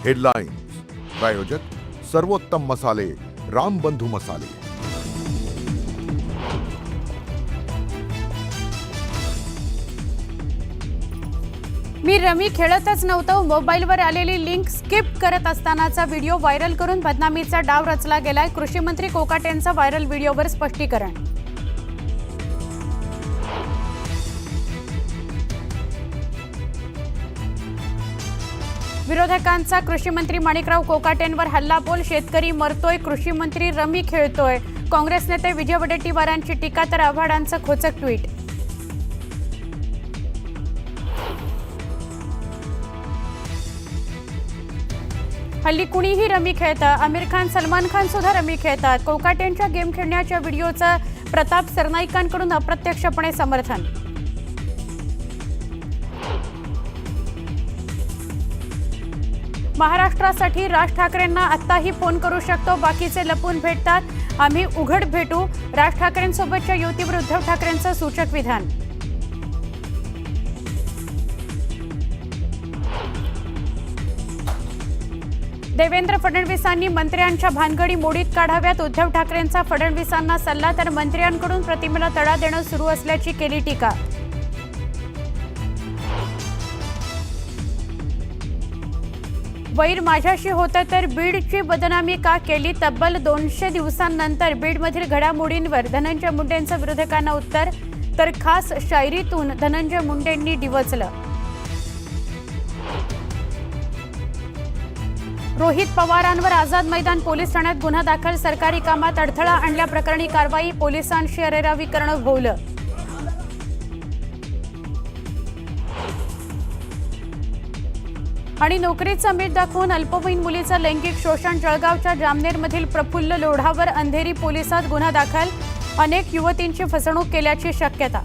Headlines प्रायोजक सर्वोत्तम मसाले रामबंधू मसाले। मी रमी खेळतच नव्हतो, मोबाईलवर आलेली लिंक स्किप करत असतानाचा व्हिडिओ व्हायरल करून बदनामीचा डाव रचला गेलाय। कृषी मंत्री कोकाटेंचं व्हायरल व्हिडिओवर स्पष्टीकरण। विरोधकांचा कृषी मंत्री माणिकराव कोकाटेंवर हल्लाबोल, शेतकरी मरतोय, कृषी मंत्री रमी खेळतोय। काँग्रेस नेते विजय वडेट्टीवारांची टीका तर आव्हाडांचं खोचक ट्विट। हल्ली कुणीही रमी खेळतं, आमिर खान, सलमान खान सुद्धा रमी खेळतात। कोकाटेंच्या गेम खेळण्याच्या व्हिडिओचं प्रताप सरनाईकांकडून अप्रत्यक्षपणे समर्थन। महाराष्ट्रासाठी राज ठाकरेंना आत्ताही फोन करू शकतो, बाकीचे लपून भेटतात, आम्ही उघड भेटू। राज ठाकरेंसोबतच्या युतीवर उद्धव ठाकरेंचं सूचक विधान। देवेंद्र फडणवीसांनी मंत्र्यांच्या भानगडी मोडीत काढाव्यात, उद्धव ठाकरेंचा फडणवीसांना सल्ला, तर मंत्र्यांकडून प्रतिमेला तडा देणं सुरू असल्याची केली टीका। वैर माझ्याशी होतं तर बीडची बदनामी का केली? तब्बल 200 दिवसांनंतर बीडमधील घडामोडींवर धनंजय मुंडेंचं विरोधकांना उत्तर, तर खास शायरीतून धनंजय मुंडेंनी डिवचलं। रोहित पवारांवर आझाद मैदान पोलीस ठाण्यात गुन्हा दाखल, सरकारी कामात अडथळा आणल्याप्रकरणी कारवाई, पोलिसांशी अरेरावी करणं भोवलं। आणि नोकरीचा मीठ दाखवून अल्पवयीन मुलीचं लैंगिक शोषण, जळगावच्या जामनेरमधील प्रफुल्ल लोढावर अंधेरी पोलिसात गुन्हा दाखल, अनेक युवतींची फसवणूक केल्याची शक्यता।